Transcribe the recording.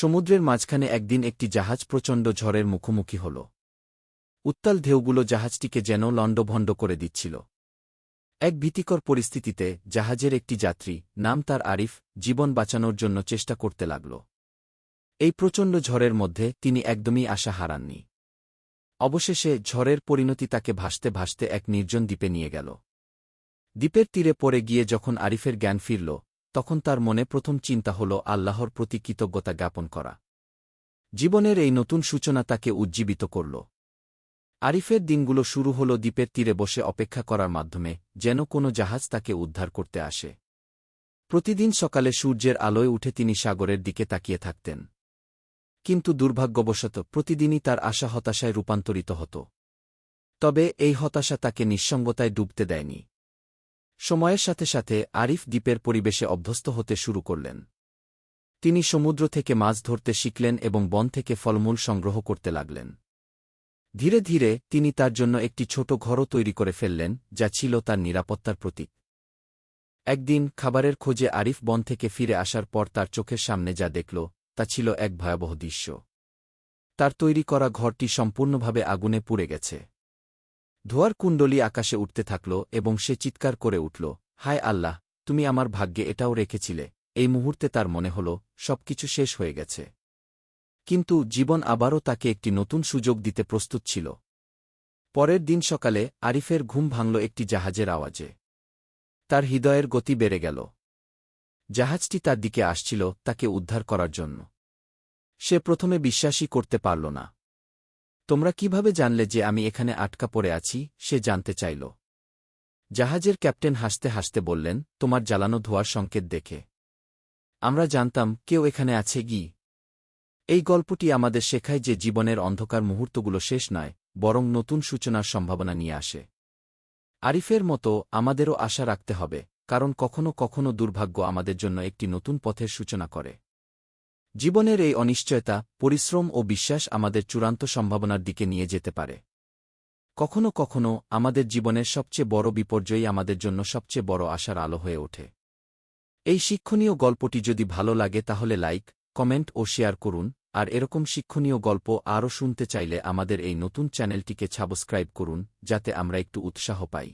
সমুদ্রের মাঝখানে একদিন একটি জাহাজ প্রচণ্ড ঝড়ের মুখোমুখি হল। উত্তাল ঢেউগুলো জাহাজটিকে যেন লণ্ডভণ্ড করে দিচ্ছিল। এক ভীতিকর পরিস্থিতিতে জাহাজের একটি যাত্রী, নাম তার আরিফ, জীবন বাঁচানোর জন্য চেষ্টা করতে লাগল। এই প্রচণ্ড ঝড়ের মধ্যে তিনি একদমই আশা হারাননি। অবশেষে ঝড়ের পরিণতি তাকে ভাসতে ভাসতে এক নির্জন দ্বীপে নিয়ে গেল। দ্বীপের তীরে পড়ে গিয়ে যখন আরিফের জ্ঞান ফিরল, তখন তার মনে প্রথম চিন্তা হল আল্লাহর প্রতি কৃতজ্ঞতা জ্ঞাপন করা। জীবনের এই নতুন সূচনা তাকে উজ্জীবিত করল। আরিফের দিনগুলো শুরু হল দ্বীপের তীরে বসে অপেক্ষা করার মাধ্যমে, যেন কোনো জাহাজ তাকে উদ্ধার করতে আসে। প্রতিদিন সকালে সূর্যের আলোয় উঠে তিনি সাগরের দিকে তাকিয়ে থাকতেন। কিন্তু দুর্ভাগ্যবশত প্রতিদিনই তার আশা হতাশায় রূপান্তরিত হতো। তবে এই হতাশা তাকে নিঃসঙ্গতায় ডুবতে দেয়নি। সময়ের সাথে সাথে আরিফ দ্বীপের পরিবেশে অভ্যস্ত হতে শুরু করলেন। তিনি সমুদ্র থেকে মাছ ধরতে শিখলেন এবং বন থেকে ফলমূল সংগ্রহ করতে লাগলেন। ধীরে ধীরে তিনি তার জন্য একটি ছোট ঘরও তৈরি করে ফেললেন, যা ছিল তার নিরাপত্তার প্রতীক। একদিন খাবারের খোঁজে আরিফ বন থেকে ফিরে আসার পর তার চোখের সামনে যা দেখল, তা ছিল এক ভয়াবহ দৃশ্য। তার তৈরি করা ঘরটি সম্পূর্ণভাবে আগুনে পুড়ে গেছে। ধোঁয়ার কুণ্ডলী আকাশে উঠতে থাকল এবং সে চিৎকার করে উঠল, হায় আল্লাহ, তুমি আমার ভাগ্যে এটাও রেখেছিলে। এই মুহূর্তে তার মনে হল সবকিছু শেষ হয়ে গেছে। কিন্তু জীবন আবারও তাকে একটি নতুন সুযোগ দিতে প্রস্তুত ছিল। পরের দিন সকালে আরিফের ঘুম ভাঙল একটি জাহাজের আওয়াজে। তার হৃদয়ের গতি বেড়ে গেল। জাহাজটি তার দিকে আসছিল, তাকে উদ্ধার করার জন্য। সে প্রথমে বিশ্বাসই করতে পারল না। তোমরা কিভাবে জানলে যে আমি এখানে আটকা পড়ে আছি, সে জানতে চাইল। জাহাজের ক্যাপ্টেন হাসতে হাসতে বললেন, তোমার জ্বালানো ধোঁয়ার সংকেত দেখে আমরা জানতাম কেউ এখানে আছে। এই গল্পটি আমাদের শেখায় যে জীবনের অন্ধকার মুহূর্তগুলো শেষ নয়, বরং নতুন সূচনার সম্ভাবনা নিয়ে আসে। আরিফের মতো আমাদেরও আশা রাখতে হবে, কারণ কখনো কখনো দুর্ভাগ্য আমাদের জন্য একটি নতুন পথের সূচনা করে। জীবনের এই অনিশ্চয়তা, পরিশ্রম ও বিশ্বাস আমাদের চূড়ান্ত সম্ভাবনার দিকে নিয়ে যেতে পারে। কখনো কখনো আমাদের জীবনের সবচেয়ে বড় বিপর্যয়ই আমাদের জন্য সবচেয়ে বড় আশার আলো হয়ে ওঠে। এই শিক্ষণীয় গল্পটি যদি ভালো লাগে তাহলে লাইক, কমেন্ট ও শেয়ার করুন, আর এরকম শিক্ষণীয় গল্প আরও শুনতে চাইলে আমাদের এই নতুন চ্যানেলটিকে সাবস্ক্রাইব করুন, যাতে আমরা একটু উৎসাহ পাই।